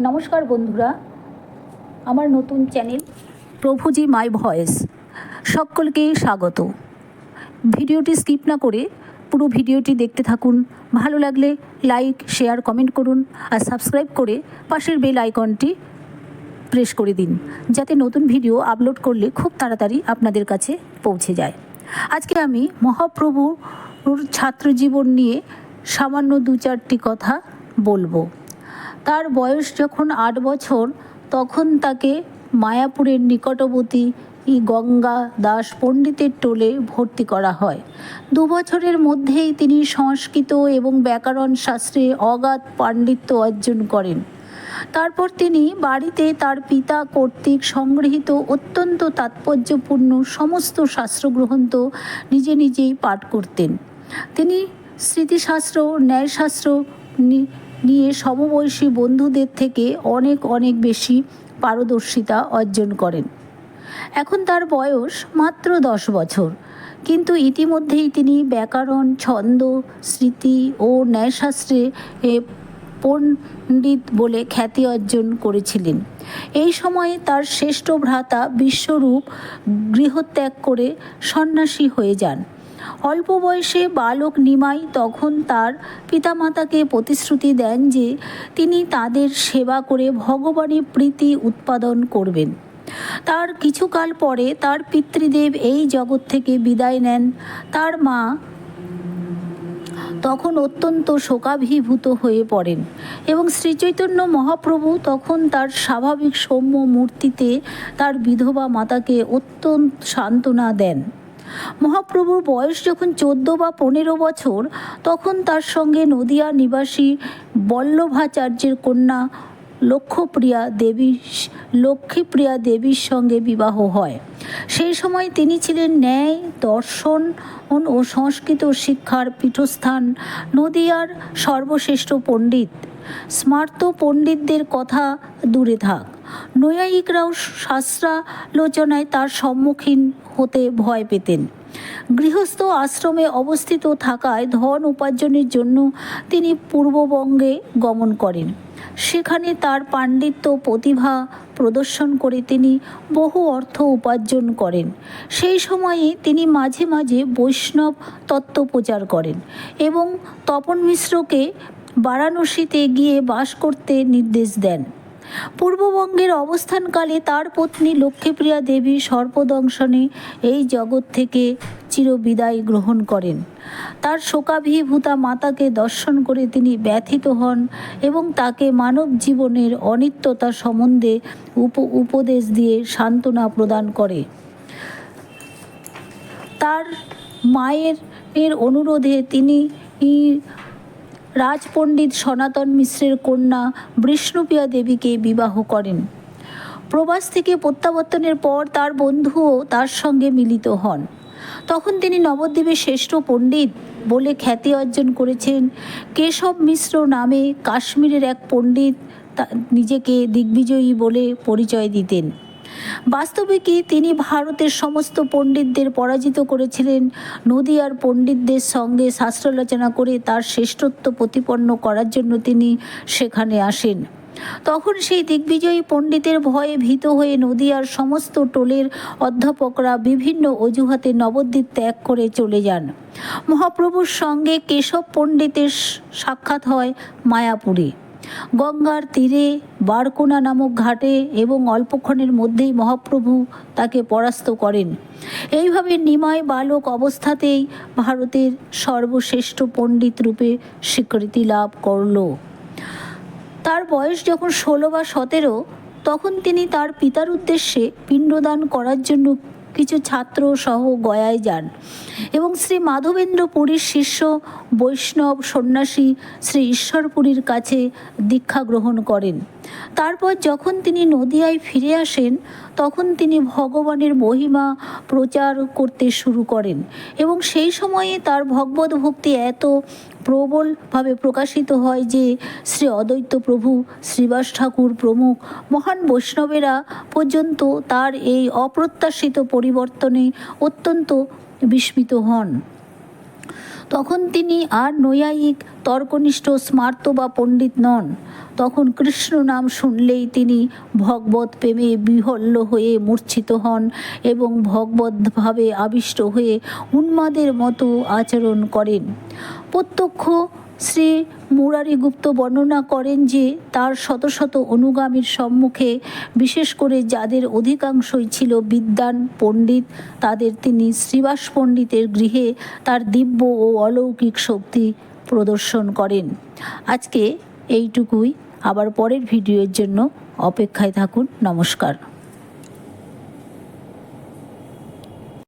নমস্কার বন্ধুরা, আমার নতুন চ্যানেল প্রভুজি মাই ভয়েস সকলকে স্বাগত। ভিডিওটি স্কিপ না করে পুরো ভিডিওটি দেখতে থাকুন। ভালো লাগলে লাইক, শেয়ার, কমেন্ট করুন আর সাবস্ক্রাইব করে পাশের বেল আইকনটি প্রেস করে দিন, যাতে নতুন ভিডিও আপলোড করলে খুব তাড়াতাড়ি আপনাদের কাছে পৌঁছে যায়। আজকে আমি মহাপ্রভুর ছাত্রজীবন নিয়ে সামান্য 2-4টি কথা বলবো। তার বয়স যখন 8 বছর, তখন তাকে মায়াপুরের নিকটবর্তী গঙ্গা দাস পণ্ডিতের টোলে ভর্তি করা হয়। 2 বছরের মধ্যেই তিনি সংস্কৃত এবং ব্যাকরণ শাস্ত্রে অগাধ পাণ্ডিত্য অর্জন করেন। তারপর তিনি বাড়িতে তার পিতা কর্তৃক সংগৃহীত অত্যন্ত তাৎপর্যপূর্ণ সমস্ত শাস্ত্রগ্রন্থ নিজেই পাঠ করতেন। তিনি স্মৃতিশাস্ত্র, ন্যায়শাস্ত্র নিয়ে সমবয়সী বন্ধুদের থেকে অনেক বেশি পারদর্শিতা অর্জন করেন। এখন তার বয়স মাত্র 10 বছর, কিন্তু ইতিমধ্যেই তিনি ব্যাকরণ, ছন্দ, স্মৃতি ও ন্যায়শাস্ত্রে পণ্ডিত বলে খ্যাতি অর্জন করেছিলেন। এই সময়ে তার শ্রেষ্ঠ ভ্রাতা বিশ্বরূপ গৃহত্যাগ করে সন্ন্যাসী হয়ে যান। অল্প বয়সে বালক নিমাই তখন তার পিতামাতাকে প্রতিশ্রুতি দেন যে তিনি তাদের সেবা করে ভগবানের প্রীতি উৎপাদন করবেন। তার কিছুকাল পরে তার পিতৃদেব এই জগৎ থেকে বিদায় নেন। তার মা তখন অত্যন্ত শোকাভিভূত হয়ে পড়েন এবং শ্রীচৈতন্য মহাপ্রভু তখন তার স্বাভাবিক সৌম্য মূর্তিতে তার বিধবা মাতাকে অত্যন্ত সান্ত্বনা দেন। মহাপ্রভুর বয়স যখন 14 বা 15 বছর, তখন তার সঙ্গে নদিয়া নিবাসী বল্লভাচার্যের কন্যা লক্ষ্মীপ্রিয়া দেবীর সঙ্গে বিবাহ হয়। সেই সময় তিনি ছিলেন ন্যায়, দর্শন ও সংস্কৃত শিক্ষার পীঠস্থান, নদিয়ার সর্বশ্রেষ্ঠ পণ্ডিত। স্মার্ত পণ্ডিতদের কথা দূরে থাক, নৈয়ায়িকরাও শাস্ত্রালোচনায় তার সম্মুখীন হতে ভয় পেতেন। গৃহস্থ আশ্রমে অবস্থিত থাকায় ধন উপার্জনের জন্য তিনি পূর্ববঙ্গে গমন করেন। সেখানে তার পাণ্ডিত্য প্রতিভা প্রদর্শন করে তিনি বহু অর্থ উপার্জন করেন। সেই সময়ে তিনি মাঝে মাঝে বৈষ্ণব তত্ত্ব প্রচার করেন এবং তপন মিশ্রকে বারাণসীতে গিয়ে বাস করতে নির্দেশ দেন। পূর্ববঙ্গের অবস্থানকালে তার পত্নী লক্ষ্মীপ্রিয়া দেবী সর্পদংশনে এই জগৎ থেকে চিরবিদায় গ্রহণ করেন। তার শোকাভিভূতা মাতাকে দর্শন করে তিনি ব্যথিত হন এবং তাকে মানব জীবনের অনিত্যতা সম্বন্ধে উপদেশ দিয়ে সান্ত্বনা প্রদান করে। তার মায়ের অনুরোধে তিনি রাজপণ্ডিত সনাতন মিশ্রের কন্যা বিষ্ণুপ্রিয়া দেবীকে বিবাহ করেন। প্রবাস থেকে প্রত্যাবর্তনের পর তার বন্ধুও তার সঙ্গে মিলিত হন। তখন তিনি নবদ্বীপের শ্রেষ্ঠ পণ্ডিত বলে খ্যাতি অর্জন করেছেন। কেশব মিশ্র নামে কাশ্মীরের এক পণ্ডিত নিজেকে দিগ্বিজয়ী বলে পরিচয় দিতেন। বাস্তবিকই তিনি ভারতের সমস্ত পণ্ডিতদের পরাজিত করেছিলেন। নদিয়ার পণ্ডিতদের সঙ্গে শাস্ত্রালোচনা করে তার শ্রেষ্ঠত্ব প্রতিপন্ন করার জন্য তিনি সেখানে আসেন। তখন সেই দিগ্বিজয়ী পণ্ডিতের ভয়ে ভীত হয়ে নদিয়ার সমস্ত টোলের অধ্যাপকরা বিভিন্ন অজুহাতে নবদ্বীপ ত্যাগ করে চলে যান। মহাপ্রভুর সঙ্গে কেশব পণ্ডিতের সাক্ষাৎ হয় মায়াপুরে, গঙ্গার তীরে বারকোনা নামক ঘাটে, এবং অল্পক্ষণের মধ্যেই মহাপ্রভু তাকে পরাস্ত করেন। এইভাবে নিমাই বালক অবস্থাতেই ভারতের সর্বশ্রেষ্ঠ পণ্ডিত রূপে স্বীকৃতি লাভ করল। তার বয়স যখন 16 বা 17, তখন তিনি তার পিতার উদ্দেশ্যে পিণ্ডদান করার জন্য কিছু ছাত্র সহ গয়ায় যান এবং শ্রী মাধবেন্দ্র পুরীর শিষ্য বৈষ্ণব সন্ন্যাসী শ্রী ঈশ্বরপুরীর কাছে দীক্ষা গ্রহণ করেন। তারপর যখন তিনি নদিয়ায় ফিরে আসেন, তখন তিনি ভগবানের মহিমা প্রচার করতে শুরু করেন এবং সেই সময়ে তার ভগবত ভক্তি এত প্রবলভাবে প্রকাশিত হয় যে শ্রী অদ্বৈত প্রভু, শ্রীবাস ঠাকুর প্রমুখ মহান বৈষ্ণবেরা পর্যন্ত তার এই অপ্রত্যাশিত পরিবর্তনে অত্যন্ত বিস্মিত হন। তখন তিনি আর নৈয়ায়িক তর্কনিষ্ঠ স্মার্ত বা পণ্ডিত নন। তখন কৃষ্ণ নাম শুনলেই তিনি ভগবত প্রেমে বিহ্বল হয়ে মূর্ছিত হন এবং ভগবদ্ভাবে আবিষ্ট হয়ে উন্মাদের মতো আচরণ করেন। প্রত্যক্ষ শ্রী মুরারিগুপ্ত বর্ণনা করেন যে তার শত শত অনুগামীর সম্মুখে, বিশেষ করে যাদের অধিকাংশই ছিল বিদ্বান পণ্ডিত, তাদের তিনি শ্রীবাস পণ্ডিতের গৃহে তার দিব্য ও অলৌকিক শক্তি প্রদর্শন করেন। আজকে এইটুকুই। আবার পরের ভিডিওর জন্য অপেক্ষায় থাকুন। নমস্কার।